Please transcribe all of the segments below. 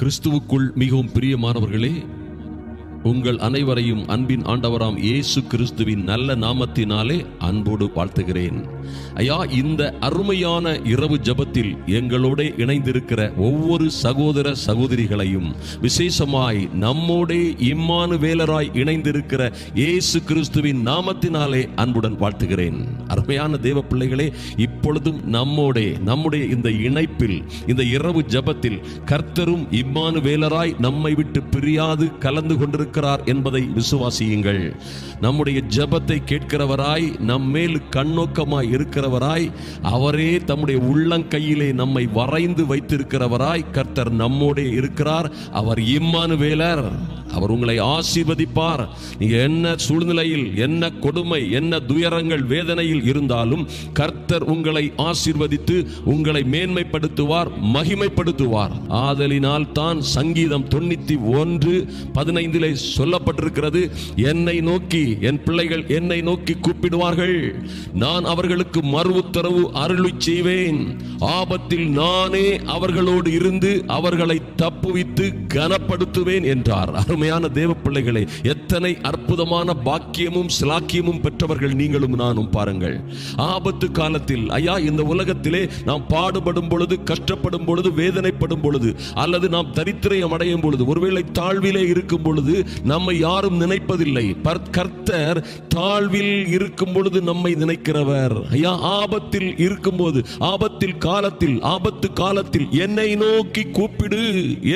கிறிஸ்துவுக்குள் மிகவும் பிரியமானவர்களே, உங்கள் அனைவரையும் அன்பின் ஆண்டவராம் இயேசு கிறிஸ்துவின் நல்ல நாமத்தினாலே அன்போடு வாழ்த்துகிறேன். ஐயா, இந்த அருமையான இரவு ஜெபத்தில் எங்களோட இணைந்திருக்கிற ஒவ்வொரு சகோதர சகோதரிகளையும், விசேஷமாய் நம்மோட இம்மானுவேலராய் இணைந்திருக்கிற இயேசு கிறிஸ்துவின் நாமத்தினாலே அன்புடன் வாழ்த்துகிறேன். அருமையான தேவ பிள்ளைகளே, இப்பொழுதும் நம்முடைய இந்த இணைப்பில், இந்த இரவு ஜெபத்தில் கர்த்தரும் இம்மானுவேலராய் நம்மை விட்டு பிரியாது கலந்து கொண்டிருக்கிறார் என்பதை விசுவாசியுங்கள். நம்முடைய ஜெபத்தை கேட்கிறவராய், நம்மேல் கண்ணோக்கமாய் இருக்கிறவராய், அவரே தம்முடைய உள்ளங்கையிலே நம்மை வரைந்து வைத்திருக்கிறவராய் கர்த்தர் நம்மோடே இருக்கிறார். அவர் இம்மானுவேலர். அவர் உங்களை ஆசீர்வதிப்பார். நீங்க என்ன சூழ்நிலையில், என்ன கொடுமை, என்ன துயரங்கள், வேதனையில் இருந்தாலும் கர்த்தர் உங்களை ஆசீர்வதித்து உங்களை மேன்மைப்படுத்துவார், மகிமைப்படுத்துவார். ஆதலினால் தான் சங்கீதம் 91:15 சொல்லப்பட்டிருக்கிறது, என்னை நோக்கி, என் பிள்ளைகள் என்னை நோக்கி கூப்பிடுவார்கள், நான் அவர்களுக்கு மறு உத்தரவு அருளி செய்வேன். ஆபத்தில் நானே அவர்களோடு இருந்து அவர்களை தப்புவித்து கனப்படுத்துவேன் என்றார். அருமையான தேவ பிள்ளைகளே, எத்தனை அற்புதமான பாக்கியமும் சிலாக்கியமும் பெற்றவர்கள் நீங்களும் நானும். பாருங்கள், ஆபத்து காலத்தில், ஐயா, இந்த உலகத்திலே நாம் பாடுபடும் பொழுது, கஷ்டப்படும் பொழுது, வேதனைப்படும் பொழுது, அல்லது நாம் தரித்திரம் அடையும் பொழுது, ஒருவேளை தாழ்விலே இருக்கும் பொழுது நம்மை யாரும் நினைப்பதில்லை. கர்த்தர் தாழ்வில் இருக்கும் பொழுது நம்மை நினைக்கிறவர். ஐயா, ஆபத்தில் இருக்கும்போது, ஆபத்து காலத்தில் என்னை நோக்கி கூப்பிடு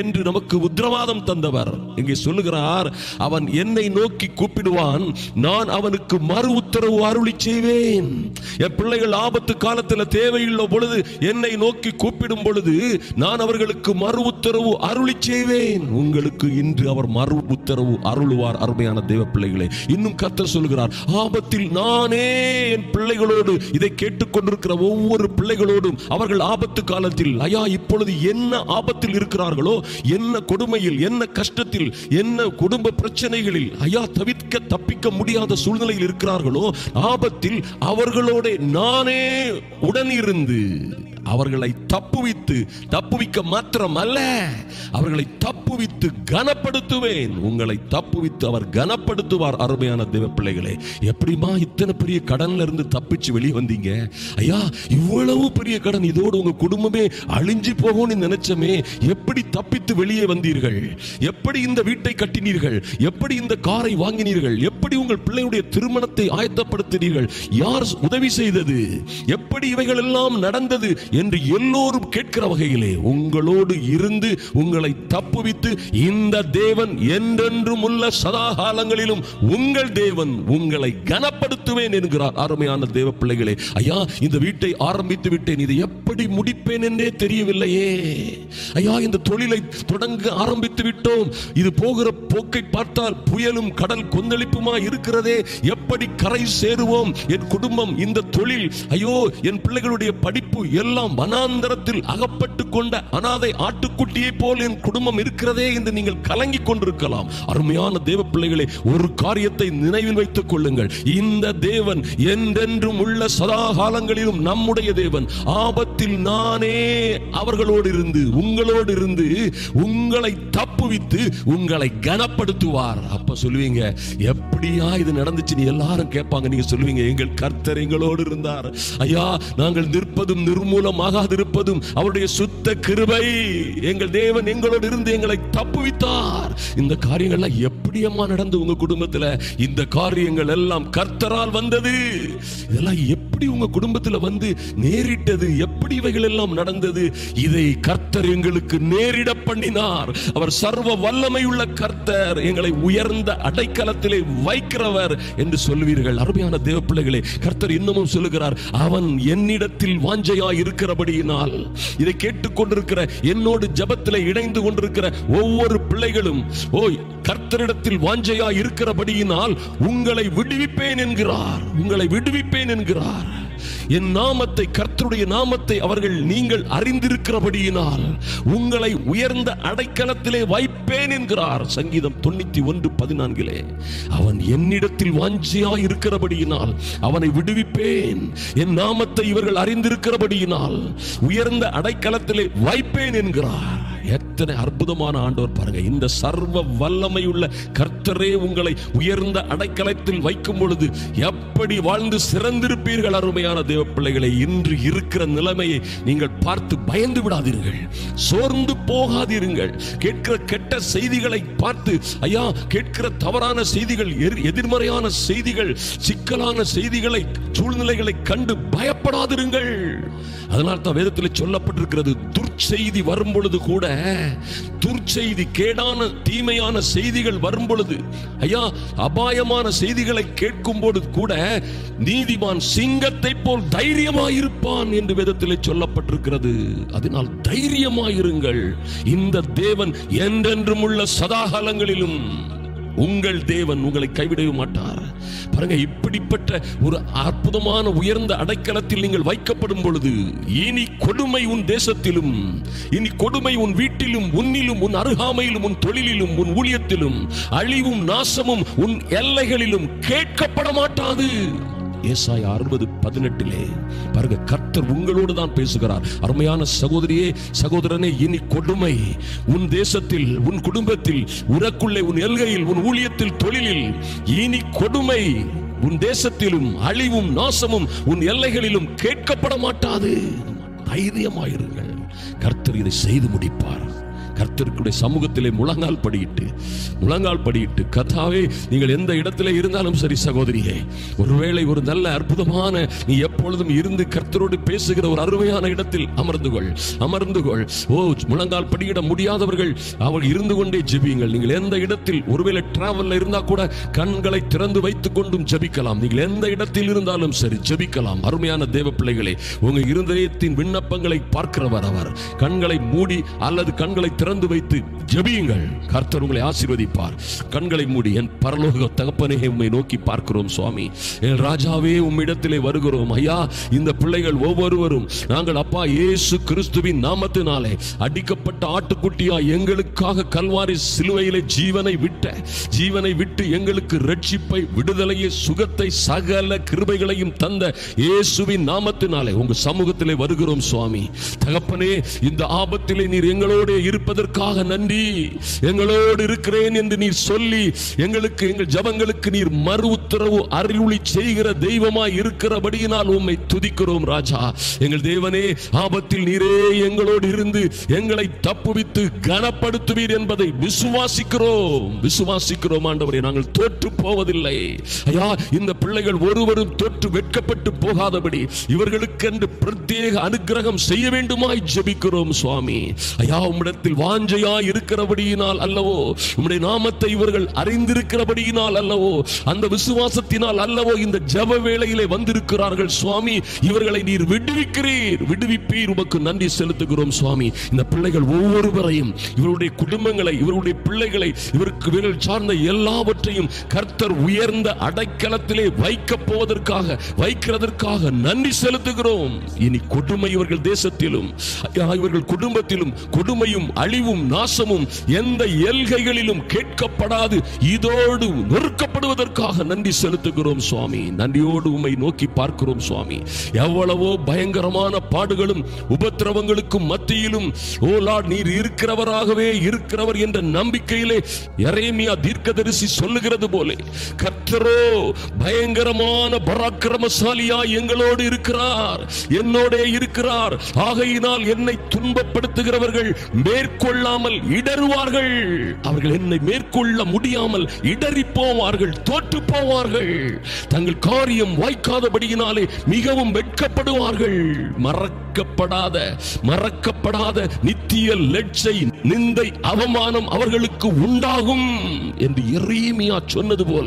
என்று நமக்கு உத்தரவாதம் தந்தவர். இங்கே சொல்லுகிறார், அவன் என்னை நோக்கி கூப்பிடுவான், நான் அவனுக்கு மறு உத்தரவு அருளி செய்வேன். என் பிள்ளைகள் ஆபத்து காலத்தில் தேவையுள்ள பொழுது என்னை நோக்கி கூப்பிடும் பொழுது நான் அவர்களுக்கு மறு உத்தரவு அருளி செய்வேன். உங்களுக்கு இன்று அவர் மறு உத்தரவு அருளுவார். அருமையான தேவ பிள்ளைகளே, இன்னும் கர்த்தர் சொல்கிறார், ஆபத்தில் நானே என் பிள்ளைகளோடு, இதை கேட்டுக்கொண்டிருக்கிற ஒவ்வொரு பிள்ளைகளோடும், அவர்கள் ஆபத்து காலத்தில், ஐயா, இப்பொழுது என்ன ஆபத்தில் இருக்கிறார்களோ, என்ன கொடுமையில், என்ன கஷ்டத்தில், என்ன குடும்ப பிரச்சனைகளில், ஐயா, தப்பிக்க முடியாத சூழ்நிலையில் இருக்கிறார்களோ, ஆபத்தில் அவர்களோட நானே உடன் இருந்து அவர்களை தப்புவிக்க மாத்திரம் அல்ல, அவர்களை தப்புவித்து கனப்படுத்துவேன். உங்களை தப்புவித்து அவர் கனப்படுத்துவார். அருமையான தேவ பிள்ளைகளே, எப்படிமா இத்தனை பெரிய கடன்ல இருந்து தப்பிச்சு வெளியே வந்தீங்க? ஐயா, இவ்வளவு பெரிய கடன், இதோடு உங்க குடும்பமே அழிஞ்சு போகும்னு நினைச்சமே, எப்படி தப்பித்து வெளியே வந்தீர்கள்? எப்படி இந்த வீட்டை கட்டினீர்கள்? எப்படி இந்த காரை வாங்கினீர்கள்? எப்படி உங்கள் பிள்ளையுடைய திருமணத்தை ஆயத்தப்படுத்தினீர்கள்? யார் உதவி செய்தது? எப்படி இவைகள் எல்லாம் நடந்தது என்று எல்லோரும் கேட்கிற வகையிலே உங்களோடு இருந்து உங்களை தப்புவித்து, இந்த தேவன் என்றென்றும் உள்ள சதாகாலங்களிலும் உங்கள் தேவன், உங்களை கனப்படுத்துவேன் என்கிறார். அருமையான தேவ பிள்ளைகளே, ஐயா, இந்த வீட்டை ஆரம்பித்து விட்டேன், இதை எப்படி முடிப்பேன் என்றே தெரியவில்லையே. ஐயா, இந்த தொழிலை தொடங்க ஆரம்பித்து விட்டோம், இது போகிற போக்கை பார்த்தால் புயலும் கடல் கொந்தளிப்புமா இருக்கிறதே, எப்படி கரை சேருவோம்? என் குடும்பம், இந்த தொழில், ஐயோ, என் பிள்ளைகளுடைய படிப்பு எல்லாம் வனாந்தரத்தில் அகப்பட்டு கொண்ட அனாதை ஆட்டுக்குட்டியை போல் என் குடும்பம் இருக்கிறதே என்று நீங்கள் கலங்கிக் கொண்டிருக்கலாம். அருமையான தேவ பிள்ளைகளே, ஒரு காரியத்தை நினைவில் வைத்துக் கொள்ளுங்கள், இந்த தேவன் என்றென்றும் உள்ள சதாகாலங்களிலும் நம்முடைய தேவன். ஆபத்தில் நானே அவர்களோடு இருந்து, உங்களோடு இருந்து உங்களை தப்புவித்து உங்களை கனப்படுத்துவார். அப்ப சொல்லுவீங்க, எப்படியா இது நடந்துச்சு? நீ எல்லாரும் கேட்பாங்க, நீங்க சொல்லுவீங்க, எங்கள் கர்த்தர் எங்களோடு இருந்தார். ஐயா, நாங்கள் நிற்பதும் நிர்மூலமாகாதிருப்பதும் அவருடைய சுத்த கிருபை. எங்கள் தேவன் எங்களோடு இருந்து எங்களை தப்புவித்தார். இந்த காரியங்கள்லாம் எப்படியம்மா நடந்து உங்க குடும்பத்தில்? இந்த காரியங்கள் எல்லாம் கர்த்தரால் வந்தது. இதெல்லாம் எப்படி உங்க குடும்பத்தில் வந்து நேரிட்டது? எப்படி இவைகள் எல்லாம் நடந்தது? இதை கர்த்தர் எங்களுக்கு நேரிட பண்ணினார். அவர் சர்வ வல்லமை உள்ள கர்த்தர், எங்களை உயர்ந்த அடைக்கலத்திலே வைக்கிறவர் என்று சொல்வீர்கள். அருமையான தேவ பிள்ளைகளே, கர்த்தர் இன்னமும் சொல்லுகிறார், அவன் என்னிடத்தில் வாஞ்சையாய் இருக்கிறபடியினால், இதை கேட்டுக்கொண்டிருக்கிற என்னோடு ஜெபத்திலே இணைந்து கொண்டிருக்கிற ஒவ்வொரு பிள்ளைகளும், ஓய், கர்த்தரிடத்தில் வாஞ்சையாய் இருக்கிறபடியினால் உங்களை விடுவிப்பேன் என்கிறார். உங்களை விடுவிப்பேன் என்கிறார். என் நாமத்தை, கர்த்தருடைய நாமத்தை அவர்கள் நீங்கள் அறிந்திருக்கிறபடியினால் உங்களை உயர்ந்த அடைக்கலத்திலே வைப்பேன் என்கிறார். சங்கீதம் 91:14. அவன் என்னிடத்தில் வாஞ்சியாய் இருக்கிறபடியினால் அவனை விடுவிப்பேன். என் நாமத்தை இவர்கள் அறிந்திருக்கிறபடியினால் உயர்ந்த அடைக்கலத்திலே வைப்பேன் என்கிறார். எத்தனை அற்புதமான ஆண்டவர் பாருங்க. இந்த சர்வ வல்லமையுள்ள கர்த்தரே உங்களை உயர்ந்த அடைக்கலத்தில் வைக்கும் பொழுது எப்படி வாழ்ந்து சிறந்திருப்பீர்கள். அருமையான தேவ பிள்ளைகளை, இன்று இருக்கிற நிலைமையை நீங்கள் பார்த்து பயந்து விடாதீர்கள், சோர்ந்து போகாதீர்கள். கேட்கிற கெட்ட செய்திகளை பார்த்து, ஐயா கேட்கிற தவறான செய்திகள், எதிர்மறையான செய்திகள், சிக்கலான செய்திகளை, சூழ்நிலைகளை கண்டு பயப்படாதிருங்கள். அதனால் தான் வேதத்தில் சொல்லப்பட்டிருக்கிறது, துர்ச்செய்தி வரும் பொழுது கூட, துர்ச்செய்தி, கேடான தீமையான செய்திகள் வரும் பொழுது, ஐயா அபாயமான செய்திகளை கேட்கும் பொழுது கூட நீதிமான் சிங்கத்தை போல் தைரியமாயிருப்பான் என்று வேதத்தில் சொல்லப்பட்டிருக்கிறது. அதனால் தைரியமாயிருங்கள். இந்த தேவன் என்றென்றும் உள்ள சதாகாலங்களிலும் உங்கள் தேவன் உங்களை கைவிடவே மாட்டார். பாருங்க, இப்படிப்பட்ட ஒரு அற்புதமான உயர்ந்த அடைக்கலத்தில் நீங்கள் வைக்கப்படும் பொழுது, இனி கொடுமை உன் தேசத்திலும், இனி கொடுமை உன் வீட்டிலும், உன்னிலும், உன் அருகாமையிலும், உன் தொழிலிலும், உன் ஊழியத்திலும், அழிவும் நாசமும் உன் எல்லைகளிலும் கேட்கப்பட மாட்டாது. ஏசாயா 60:18 பாருங்க, கர்த்தர் உங்களோடு தான் பேசுகிறார். அருமையான சகோதரியே, சகோதரனே, இனி கொடுமை உன் தேசத்தில், உன் குடும்பத்தில், உனக்குள்ளே, உன் எல்கையில், உன் ஊழியத்தில், தொழிலில், இனி கொடுமை உன் தேசத்திலும், அழிவும் நாசமும் உன் எல்லைகளிலும் கேட்கப்பட மாட்டாது. தைரியமாயிருங்கள், கர்த்தர் இதை செய்து முடிப்பார். கர்த்தருடைய சமூகத்திலே முழங்கால் படியிட்டு, கர்த்தாவே, நீங்கள் எந்த இடத்திலே இருந்தாலும் சரி சகோதரியே, ஒருவேளை ஒரு நல்ல அற்புதமான, நீ எப்பொழுதும் இருந்து கர்த்தரோடு பேசுகிற ஒரு அருமையான இடத்தில் அமர்ந்து கொள். ஓ, முழங்கால் படியிட முடியாதவர்கள் அவர்கள் இருந்து கொண்டே ஜெபியுங்கள். நீங்கள் எந்த இடத்தில், ஒருவேளை டிராவல்ல இருந்தா கூட கண்களை திறந்து வைத்துக் கொண்டும் ஜெபிக்கலாம். நீங்கள் எந்த இடத்தில் இருந்தாலும் சரி ஜெபிக்கலாம். அருமையான தேவ பிள்ளைகளே, உங்க இருதயத்தின் விண்ணப்பங்களை பார்க்கிறவர் அவர். கண்களை மூடி அல்லது கண்களை திறந்து வைத்து ஜெபியுங்கள். கர்த்தர் உங்களை ஆசீர்வதிப்பார். கண்களை மூடி, என் பரலோக தகப்பனே, உம்மை நோக்கி பார்க்கிறோம் சுவாமி. என் ராஜாவே, உம்மிடத்திலே வருகிறோம். ஐயா, இந்த பிள்ளைகள் ஒவ்வொருவரும் நாங்கள் அப்பா இயேசு கிறிஸ்துவின் நாமத்தினாலே அடிக்கப்பட்ட ஆட்டுக்குட்டியா எங்களுக்காக கல்வாரி சிலுவையிலே ஜீவனை விட்டு எங்களுக்கு ரட்சிப்பை, விடுதலையை, சுகத்தை, சகல கிருபைகளையும் தந்த இயேசுவின் நாமத்தினாலே உங்க சமூகத்திலே வருகிறோம் சுவாமி. தகப்பனே, இந்த ஆபத்திலே நீர் எங்களோடு இருப்பதற்காக நன்றி. எங்களோடு இருக்கிறேன் என்று நீர் சொல்லி எங்களுக்கு, எங்கள் ஜபங்களுக்கு நீர் மறு உத்தரவு அருளி செய்கிற தெய்வமாய் இருக்கிறபடியினால் உம்மை துதிக்கிறோம் ராஜா. எங்கள் தேவனே, ஆபத்தில் நீரே எங்களோடு இருந்து எங்களை தப்புவித்து கனப்படுத்துவீர் என்பதை விசுவாசிக்கிறோம் ஆண்டவரே. நாங்கள் தோற்று போவதில்லை ஐயா. இந்த பிள்ளைகள் ஒருவரும் தோற்று வெட்கப்பட்டு போகாதபடி இவர்களுக்கென்று பிரத்யேக அனுக்கிரகம் செய்ய வேண்டுமாய் ஜெபிக்கிறோம் சுவாமி. ஐயா, உம்மிடத்தில் வாஞ்சையா இருக்கிறபடியினால் அல்லவோ, உம்முடைய நாமத்தை இவர்கள் அறிந்திருக்கிறபடியினால் அல்லவோ, அந்த விசுவாசத்தினால் அல்லவோ இந்த ஜெப வேளையிலே வந்திருக்கிறார்கள் சுவாமி. இவர்களை நீர் விடுவிப்பீர். உமக்கு நன்றி செலுத்துகிறோம் சுவாமி. இந்த பிள்ளைகள் ஒவ்வொருவரையும், இவருடைய குடும்பங்களை, இவருடைய பிள்ளைகளை, இவர்கள் சார்ந்த எல்லாவற்றையும் கர்த்தர் உயர்ந்த அடைக்கலத்திலே வைக்கிறதற்காக நன்றி செலுத்துகிறோம். இனி கொடுமை இவர்கள் தேசத்திலும், இவர்கள் குடும்பத்திலும் கொடுமையும் அழிவும் நாசமும் எந்த எல்கைகளிலும் கேட்கப்படாது. இதோடு நொறுக்கப்படுவதற்காக நன்றி செலுத்துகிறோம் சுவாமி. நன்றியோடு உம்மை நோக்கி பார்க்கிறோம் சுவாமி. எவ்வளவோ பயங்கரமான பாடுகளும் உபத்திரவங்களுக்கும் மத்தியிலும் ஓ லார்ட், நீர் இருக்கிறவர் என்ற நம்பிக்கையிலே எரேமியா தீர்க்கதரிசி சொல்லுகிறது போல, கர்த்தரோ பயங்கரமான பராக்கிரமசாலியா எங்களோடு இருக்கிறார், என்னோட இருக்கிறார். ஆகையினால் என்னை துன்பப்படுத்துகிறவர்கள் மேற்கொள்ளாமல் இடறுவார்கள். அவர்கள் என்னை மேற்கொள்ள முடியாமல் இடறி போவார்கள், தோற்று போவார்கள். தங்கள் காரியம் வாய்க்காதபடியினாலே மிகவும் வெட்கப்படுவார்கள். மறக்கப்படாத நித்திய லட்சை, நிந்தை, அவமானம் அவர்களுக்கு உண்டாகும் என்று எரேமியா சொன்னது போல,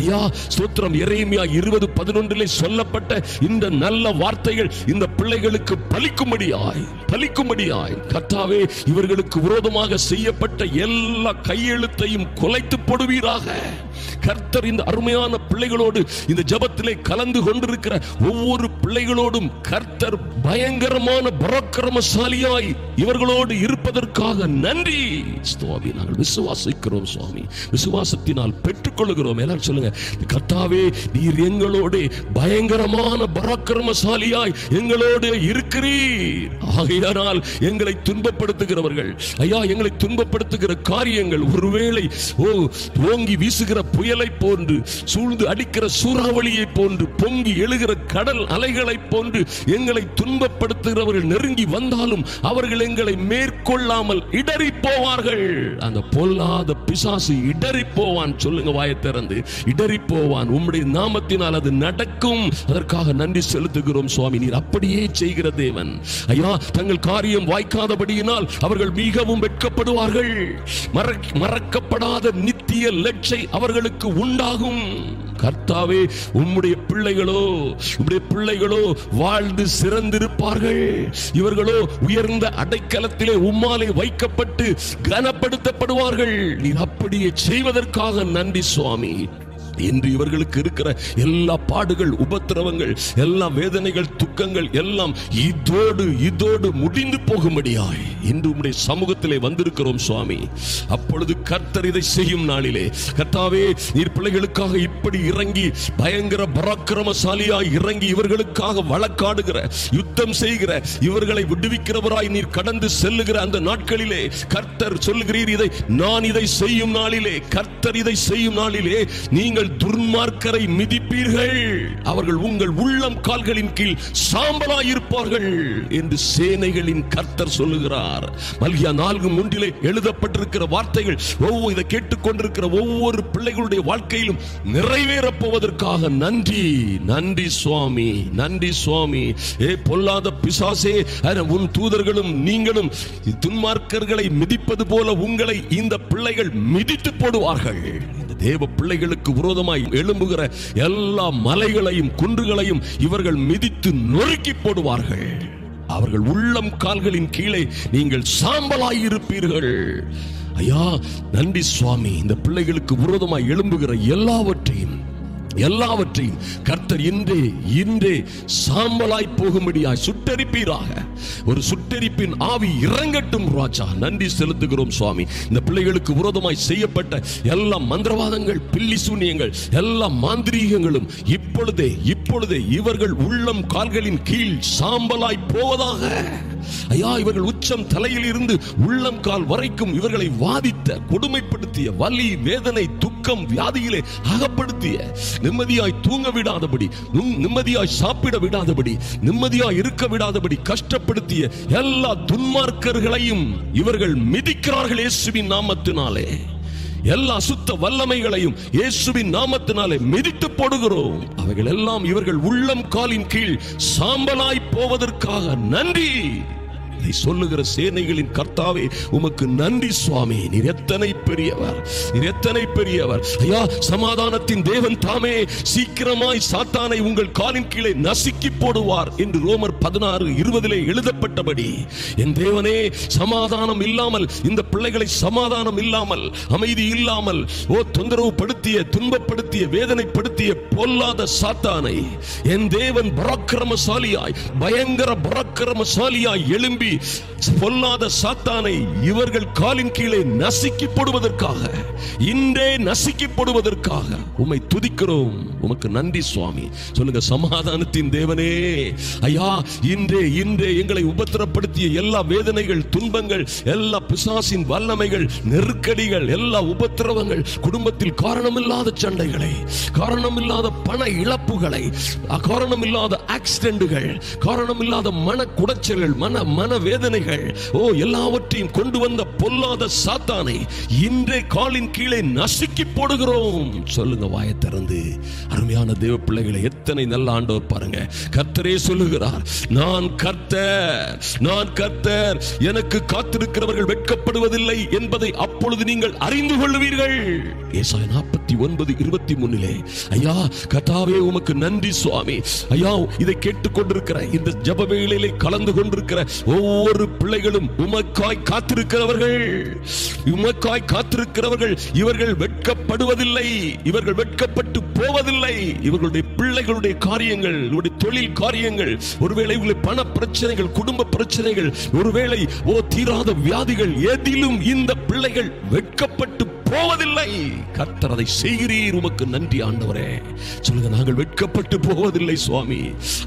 ஐயா ஸ்தோத்திரம், எரேமியா 20:11 சொல்லப்பட்ட இந்த நல்ல வார்த்தைகள் இந்த பிள்ளைகளுக்கு பலிக்கும்படியாய் கர்த்தாவே, இவர்களுக்கு விரோதமாக செய்யப்பட்ட எல்லா கையெழுத்தையும் குலைத்து போடுவீராக. கர்த்தர் இந்த அருமையான பிள்ளைகளோடு இந்த ஜெபத்திலே கலந்து கொண்டிருக்கிற ஒவ்வொரு பிள்ளைகளோடும் கர்த்தர் பயங்கரமான பராக்கிரமசாலியாய் இவர்களோடு இருப்பதற்காக நன்றி சுவாமி. நாங்கள் விசுவாசிக்கிறோம் சுவாமி, விசுவாசத்தினால் பெற்றுக்கொள்கிறோம். எல்லாரும் சொல்லுங்க, கர்த்தாவே நீர் எங்களோடு பயங்கரமான பராக்கிரமசாலியாய் எங்களோடு இருக்கிறீர். ஆகையால் எங்களை துன்பப்படுத்துகிறவர்கள் ஐயா, எங்களை துன்பப்படுத்துகிற காரியங்கள் ஒருவேளை ஓங்கி வீசுகிற புயலை போன்று, சூழ்ந்து அடிக்கிற சூறாவளியை போன்று, பொங்கி எழுகிற கடல் அலைகளை போன்று எங்களை துன்பப்படுத்துகிறவர்கள் நெருங்கி வந்தாலும் அவர்கள் எங்களை மேற்கொள்ளாமல் இடறி போவார்கள். அந்த பொல்லாத பிசாசு இடறி போவான். சொல்லுங்க வாயை திறந்து, இடறி போவான். உம்முடைய நாமத்தினால் அது நடக்கும். அதற்காக நன்றி செலுத்துகிறோம் சுவாமி. நீர் அப்படியே செய்கிற தேவன் ஐயா. தங்கள் காரியம் வாய்க்காதபடியினால் அவர்கள் மிகவும் வெட்கப்படுவார்கள். மறக்கப்படாத நித்திய லட்சை அவர்களுக்கு உண்டாகும். கர்த்தாவே உம்முடைய பிள்ளைகளோ வாழ்ந்து சிறந்திருப்பார்கள். இவர்களோ உயர்ந்த அடைக்கலத்திலே உம்மாலே வைக்கப்பட்டு கனப்படுத்தப்படுவார்கள். நீர் அப்படியே செய்வதற்காக நன்றி சுவாமி. இன்று இவர்களுக்கு இருக்கிற எல்லா பாடுகள், உபத்திரவங்கள், எல்லா வேதனைகள், துக்கங்கள் எல்லாம் இதோடு முடிந்து போகும்படியாய் இன்று உம்முடைய சமூகத்திலே வந்திருக்கிறோம் சுவாமி. அப்பொழுது கர்த்தர் இதை செய்யும் நாளிலே கர்த்தாவே நீர் பிள்ளைகளுக்காக இப்படி இறங்கி பயங்கர பராக்கிரமசாலியாய் இறங்கி இவர்களுக்காக வழக்காடுகிற, யுத்தம் செய்கிற, இவர்களை விடுவிக்கிறவராய் நீர் கடந்து செல்லுகிற அந்த நாட்களிலே கர்த்தர் சொல்லுகிறீர், நான் இதை செய்யும் நாளிலே, கர்த்தர் இதை செய்யும் நாளிலே நீங்கள் துன்மார்க்கரை மிதிப்பீர்கள், அவர்கள் உங்கள் உள்ளம் கால்களின் கீழ் சாம்பலாயிருப்பார்கள் என்று சேனைகளின் கர்த்தர் சொல்லுகிறார். மல்கியா 4:3 எழுதப்பட்டிருக்கிற வார்த்தைகள் இதை கேட்டுக்கொண்டிருக்கிற ஒவ்வொரு பிள்ளைகளுடைய வாழ்க்கையிலும் நிறைவேறப் போவதற்காக நன்றி சுவாமி, நன்றி சுவாமி. பொல்லாத பிசாசே, உன் தூதர்களும் நீங்களும் துன்மார்க்கர்களை மிதிப்பது போல உங்களை இந்த பிள்ளைகள் மிதித்து போடுவார்கள். தேவ பிள்ளைகளுக்கு விரோதமாய் எழும்புகிற எல்லா மலைகளையும் குன்றுகளையும் இவர்கள் மிதித்து நொறுக்கி போடுவார்கள். அவர்கள் உள்ளம் கால்களின் கீழே நீங்கள் சாம்பலாயிருப்பீர்கள். ஐயா நன்றி சுவாமி. இந்த பிள்ளைகளுக்கு விரோதமாய் எழும்புகிற எல்லாவற்றையும் கர்த்தர் இன்றே சாம்பலாய் போகும்படியாய் சுட்டரிப்பீராக. ஒரு சுட்டரிப்பின் ஆவி இறங்கட்டும் ராஜா. நன்றி செலுத்துகிறோம் சுவாமி. இந்த பிள்ளைகளுக்கு விரோதமாய் செய்யப்பட்ட எல்லா மந்திரவாதங்கள், பில்லி சூனியங்கள், எல்லா மாந்திரீகங்களும் இப்பொழுதே இவர்கள் உள்ளம் கால்களின் கீழ் சாம்பலாய் போவதாக. ஐயா இவர்கள் உச்சம் தலையில் இருந்து உள்ளம் கால் வரைக்கும் இவர்களை வாதித்த, கொடுமைப்படுத்திய, வலி, வேதனை, துக்கம், வியாதியிலே அகப்படுத்திய, நிம்மதியாய் தூங்க விடாதபடி, நிம்மதியாய் சாப்பிட விடாதபடி, நிம்மதியாய் இருக்க விடாதபடி கஷ்டப்படுத்திய எல்லா துன்மார்க்கர்களையும் இவர்கள் மிதிக்கிறார்கள் இயேசுவின் நாமத்தினாலே. எல்லா சுத்த வல்லமைகளையும் இயேசுவின் நாமத்தினாலே மிதித்து போடுகிறோம். அவைகள் எல்லாம் இவர்கள் உள்ளம் காலின் கீழ் சாம்பலாய் போவதற்காக நன்றி. இதை சொல்லுகிற சேனைகளின் கர்த்தாவே உமக்கு நன்றி சுவாமி. நீர் எத்தனை பெரியவர் ஐயா. சமாதானத்தின் தேவன் தாமே சீக்கிரமாய் சாத்தானை உங்கள் காலின் கீழே நசுக்கி போடுவார் என்று ரோமர் 16:20 எழுதப்பட்டபடி என் தேவனே, சமாதானம் இல்லாமல் இந்த பிள்ளைகளை சமாதானம் இல்லாமல், அமைதி இல்லாமல் தொந்தரவு படுத்திய, துன்பப்படுத்திய, வேதனைப்படுத்திய பொல்லாத சாத்தானை என் தேவன் பராக்கிரமசாலியாய், பயங்கர பராக்கிரமசாலியாய் எழும்பி பொல்லாத சாத்தானை இவர்கள் காலின் கீழே நசுக்கி போடுவதற்காக, இன்றே நசுக்கி போடுவதற்காக உம்மை துதிக்கிறோம். உமக்கு நன்றி சுவாமி. சொல்லுங்க, சமாதானத்தின் தேவனே ஐயா, இன்றே எங்களை உபத்திரப்படுத்திய எல்லா வேதனைகள், துன்பங்கள், எல்லா பிசாசின் வல்லமைகள், நெருக்கடிகள், எல்லா உபத்திரவங்கள், குடும்பத்தில் காரணமில்லாத சண்டைகளை, காரணமில்லாத பண இழப்புகளை, காரணமில்லாத ஆக்சிடென்ட்கள், காரணமில்லாத மன குடைச்சல்கள், மன வேதனைகள், எல்லாவற்றையும் கொண்டு வந்த பொல்லாத சாத்தானை இன்றே காலின் கீழே நசுக்கி போடுகிறோம். சொல்லுங்க வாயை திறந்து. அருமையான தேவ பிள்ளைகளை, எத்தனை நல்ல ஆண்டவர் பாருங்க. கர்த்தரே சொல்லுகிறார், நான் கர்த்தர், எனக்கு காத்திருக்கிறவர்கள் வெட்கப்படுவதில்லை என்பதை அப்பொழுது நீங்கள் அறிந்து கொள்வீர்கள். ஏசாயா 49:23 ஐயா கர்த்தாவே உமக்கு நன்றி சுவாமி. ஐயா இதை கேட்டுக்கொண்டிருக்கிற, இந்த ஜெப வேளையிலே கலந்து கொண்டிருக்கிற ஒவ்வொரு பிள்ளைகளும் உமக்காய் காத்திருக்கிறவர்கள், உமக்காய் காத்திருக்கிறவர்கள். இவர்கள் வெட்கப்படுவதில்லை, இவர்கள் வெட்கப்பட்டு போவதில்லை. இவர்களுடைய பிள்ளைகளுடைய காரியங்கள், இவருடைய தொழில் காரியங்கள், ஒருவேளை இவர்களுடைய பண பிரச்சனைகள், குடும்ப பிரச்சனைகள், ஒருவேளை தீராத வியாதிகள், எதிலும் இந்த பிள்ளைகள் வெட்கப்பட்டு போவதில்லை. கர்த்தர் அதை செய்கிறீர், உமக்கு நன்றி ஆண்டவரே. சொல்லுங்க, நாங்கள் வெட்கப்பட்டு போவதில்லை சுவாமி.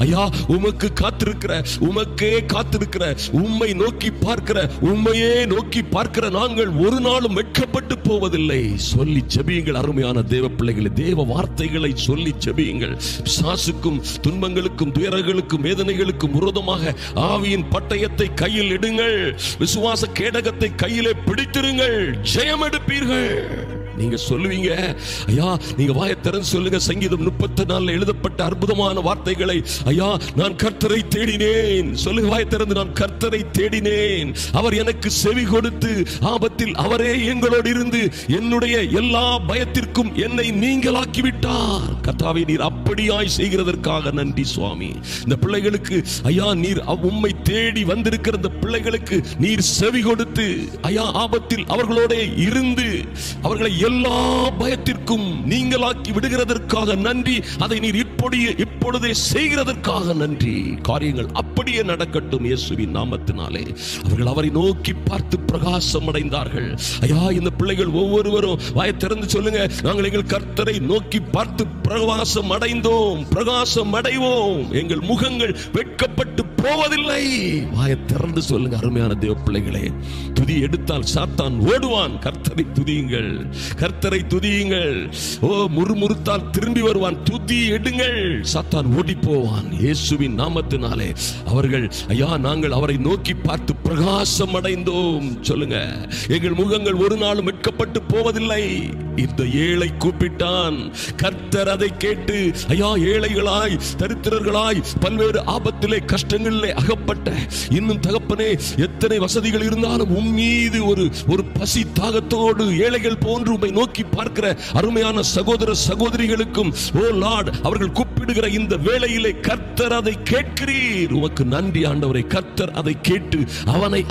ஐயா, உமக்கு காத்திருக்கிற, உமக்கே காத்திருக்கிற, உம்மை நோக்கி பார்க்கிற, உம்மையே நோக்கி பார்க்கிற நாங்கள் ஒரு நாளும் வெட்கப்பட்டு போவதில்லை. சொல்லி ஜெபியுங்கள் அருமையான தேவ பிள்ளைகளை. தேவ வார்த்தைகளை சொல்லி ஜெபியுங்கள். பிசாசுக்கும் துன்பங்களுக்கும் துயரங்களுக்கும் வேதனைகளுக்கும் விரோதமாக ஆவியின் பட்டயத்தை கையில் எடுங்கள். விசுவாச கேடகத்தை கையிலே பிடித்திருங்கள், ஜெயம் எடுப்பீர்கள். நீங்க சொல்லுவீங்க, ஐயா நீங்க வாயை திறந்து சொல்லுங்க, சங்கீதம் 34 எழுதப்பட்ட அற்புதமான வார்த்தைகளை. ஐயா, நான் கர்த்தரை தேடினேன். சொல்லுங்க, வாயை திறந்து, நான் கர்த்தரை தேடினேன், அவர் எனக்கு செவி கொடுத்து ஆபத்தில் அவரே எங்களோடு இருந்து என்னுடைய எல்லா பயத்திற்கும் என்னை நீங்களாக்கி விட்டார். கர்த்தாவே, நீர் அப்படியாய் செய்கிறதற்காக நன்றி சுவாமி. இந்த பிள்ளைகளுக்கு ஐயா, நீர் உம்மை தேடி வந்திருக்கிற இந்த பிள்ளைகளுக்கு நீர் செவி கொடுத்து ஐயா ஆபத்தில் அவர்களோட இருந்து அவர்களை எல்லா பயத்திற்கும் நீங்களாக்கி விடுகிறதற்காக நன்றி. அதை நீர் இப்பொழுதே செய்கிறதற்காக நன்றி. காரியங்கள் அப்படியே நடக்கட்டும் இயேசுவின் நாமத்தினாலே. அவர்கள் அவரை நோக்கி பார்த்து பிரகாசம் அடைந்தார்கள். ஐயா, இந்த பிள்ளைகள் ஒவ்வொருவரும் வாயை திறந்து சொல்லுங்க, நாங்கள் எங்கள் கர்த்தரை நோக்கி பார்த்து பிரகாசம் அடைந்தோம், பிரகாசம் அடைவோம், எங்கள் முகங்கள் வெட்கப்பட்டு போவதில்லை. வாயை திறந்து சொல்லுங்க அருமையான தேவ பிள்ளைகளே. துதி எடுத்தால் சாத்தான் ஓடுவான். கர்த்தரை துதியுங்கள், கர்த்தரை துதியுங்கள். முறுமுறுத்தால் திரும்பி வருவான். துதி எடுங்கள், சாத்தான் ஓடி போவான் இயேசுவின் நாமத்தினாலே. அவர்கள் ஐயா, நாங்கள் அவரை நோக்கி பார்த்து பிரகாசம் அடைந்தோம். சொல்லுங்க, எங்கள் முகங்கள் ஒரு நாளும் வெட்கப்பட்டு போவதில்லை. இந்த ஏழை கூப்பிட்டான், கர்த்தர் அதை கேட்டு ஐயா, ஏழைகளாய் தரித்திரர்களாய் பல்வேறு ஆபத்திலே கஷ்டங்களிலே அகப்பட்ட இன்னும் தகப்பனே எத்தனை வசதிகள் இருந்தாலும் உம்மீது ஒரு பசி தாகத்தோடு ஏழைகள் போன்று உம்மை நோக்கி பார்க்கிற அருமையான சகோதர சகோதரிகளுக்கும் ஓ லார்ட், அவர்கள் கூப்பிடுகிற இந்த வேளையிலே கர்த்தர் அதை கேட்கிறீர். உமக்கு நன்றி ஆண்டவரே. கர்த்தர் அதை கேட்டு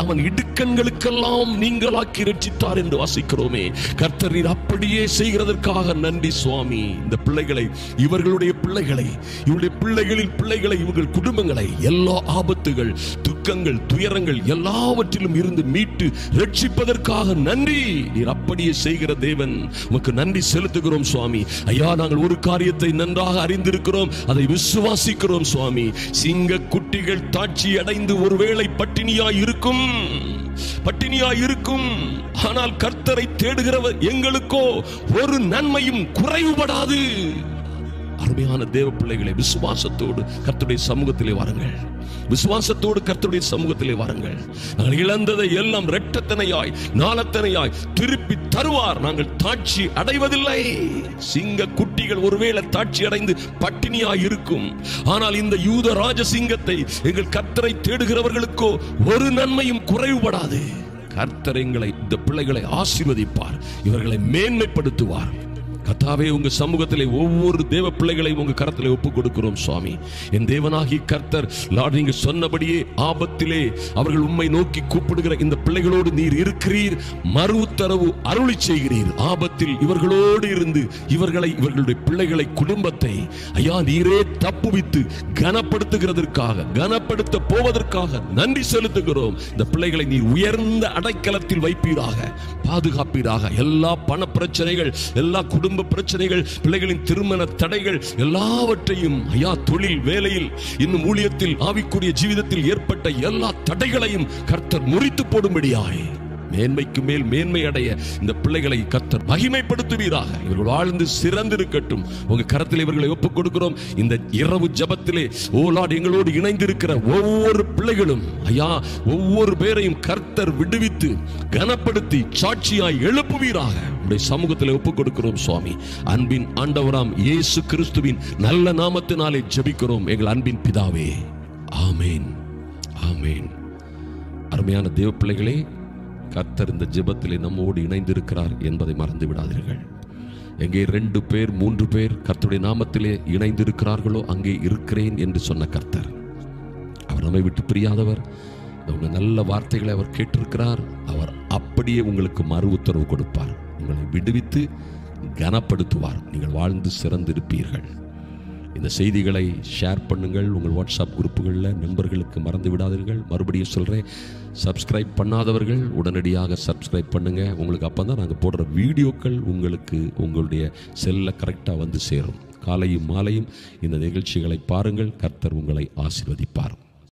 அவன் இடுக்கண்களுக்கெல்லாம் நீங்களாக்கி ரட்சித்தார் என்று வாசிக்கிறோமே. கர்த்தர் நீர் அப்படியே செய்கிறதற்காக நன்றி சுவாமி. இந்த பிள்ளைகளை, இவர்களுடைய பிள்ளைகளை, இவருடைய பிள்ளைகளின் பிள்ளைகளை, இவர்கள் குடும்பங்களை எல்லா ஆபத்துகள், துக்கங்கள், துயரங்கள் எல்லாவற்றிலும் இருந்து மீட்டு ரட்சிப்பதற்காக நன்றி. நீர் அப்படியே செய்கிற தேவன், உமக்கு நன்றி செலுத்துகிறோம் சுவாமி. ஐயா, நாங்கள் ஒரு காரியத்தை நன்றாக அறிந்திருக்கிறோம், அதை விசுவாசிக்கிறோம் சுவாமி. சிங்க குட்டிகள் தாட்சி அடைந்து ஒருவேளை பட்டினியாய் இருக்கும், ஆனால் கர்த்தரை தேடுகிறவர் எங்களுக்கோ ஒரு நன்மையும் குறைவுபடாது. அருமையான தேவ பிள்ளைகளை, விசுவாசத்தோடு கர்த்தருடைய சமூகத்திலே வாருங்கள், விசுவாசத்தோடு கர்த்தருடைய சமூகத்திலே வாருங்கள். நாங்கள் இழந்ததை எல்லாம் இரட்டத்தனையாய் நாளத்தனையாய் திருப்பி தருவார். நாங்கள் தாட்சி அடைவதில்லை. சிங்க குட்டிகள் ஒருவேளை தாட்சி அடைந்து பட்டினியாய் இருக்கும், ஆனால் இந்த யூத ராஜ சிங்கத்தை எங்கள் கர்த்தரை தேடுகிறவர்களுக்கோ ஒரு நன்மையும் குறைவுபடாது. கர்த்தர் எங்களை, இந்த பிள்ளைகளை ஆசீர்வதிப்பார், இவர்களை மேன்மைப்படுத்துவார். கர்த்தாவே, உங்க சமூகத்திலே ஒவ்வொரு தேவ பிள்ளைகளையும் உங்க கரத்திலே ஒப்புக் கொடுக்கிறோம் சுவாமி. என் தேவனாகி கர்த்தர் லார்ட், நீங்க சொன்னபடியே ஆபத்திலே அவர்கள் உம்மை நோக்கி கூப்பிடுகிற இந்த பிள்ளைகளோடு நீர் இருக்கிறீர், மறு உத்தரவு அருளி செய்கிறீர். ஆபத்தில் இவர்களோடு இருந்து இவர்களை, இவர்களுடைய பிள்ளைகளை, குடும்பத்தை ஐயா நீரே தப்புவித்து கனப்படுத்துகிறதற்காக, கனப்படுத்த போவதற்காக நன்றி செலுத்துகிறோம். இந்த பிள்ளைகளை நீர் உயர்ந்த அடைக்கலத்தில் வைப்பீராக, பாதுகாப்பீராக. எல்லா பண பிரச்சனைகள், எல்லா குடும்ப பிரச்சனைகள், பிள்ளைகளின் திருமண தடைகள் எல்லாவற்றையும் ஐயா, தொழில் வேலையில், இன்னும் ஊழியத்தில், ஆவிக்குரிய ஜீவிதத்தில் ஏற்பட்ட எல்லா தடைகளையும் கர்த்தர் முறித்து போடும்படியாய் மேன்மைக்கு மேல் மேன்மை அடைய இந்த பிள்ளைகளை கர்த்தர் மகிமைப்படுத்துவீராக. இவர்கள் வாழ்ந்து சிறந்திருக்கட்டும். உங்க கரத்தில் இவர்களை ஒப்புக் கொடுக்கிறோம். இந்த இரவு ஜபத்திலே ஓ லார்ட், எங்களோடு இணைந்திருக்கிற ஒவ்வொரு பிள்ளைகளும் ஐயா, ஒவ்வொரு பேரையும் கர்த்தர் விடுவித்து கனப்படுத்தி சாட்சியாய் எழுப்புவீராக. உடைய சமூகத்தில் ஒப்புக் கொடுக்கிறோம் சுவாமி. அன்பின் ஆண்டவராம் இயேசு கிறிஸ்துவின் நல்ல நாமத்தினாலே ஜெபிக்கிறோம் எங்கள் அன்பின் பிதாவே. ஆமேன், ஆமேன். அருமையான தேவ பிள்ளைகளே, கர்த்தர் இந்த ஜெபத்திலே நம்மோடு இணைந்திருக்கிறார் என்பதை மறந்து விடாதீர்கள். எங்கே 2 பேர் 3 பேர் கர்த்தருடைய நாமத்திலே இணைந்திருக்கிறார்களோ அங்கே இருக்கிறேன் என்று சொன்ன கர்த்தர், அவர் நம்மை விட்டு பிரியாதவர், உங்கள் நல்ல வார்த்தைகளை அவர் கேட்டிருக்கிறார். அவர் அப்படியே உங்களுக்கு மறு உத்தரவு கொடுப்பார். உங்களை விடுவித்து கனப்படுத்துவார். நீங்கள் வாழ்ந்து சிறந்திருப்பீர்கள். இந்த செய்திகளை ஷேர் பண்ணுங்கள். உங்கள் வாட்ஸ்அப் குரூப்புகளில் நண்பர்களுக்கு மறந்து விடாதீர்கள். மறுபடியும் சொல்கிறேன், சப்ஸ்கிரைப் பண்ணாதவர்கள் உடனடியாக சப்ஸ்கிரைப் பண்ணுங்கள். உங்களுக்கு அப்போ தான் நாங்கள் போடுற வீடியோக்கள் உங்களுக்கு உங்களுடைய செல்லில் கரெக்டாக வந்து சேரும். காலையும் மாலையும் இந்த நிகழ்ச்சிகளை பாருங்கள். கர்த்தர் உங்களை ஆசீர்வதிப்பார்.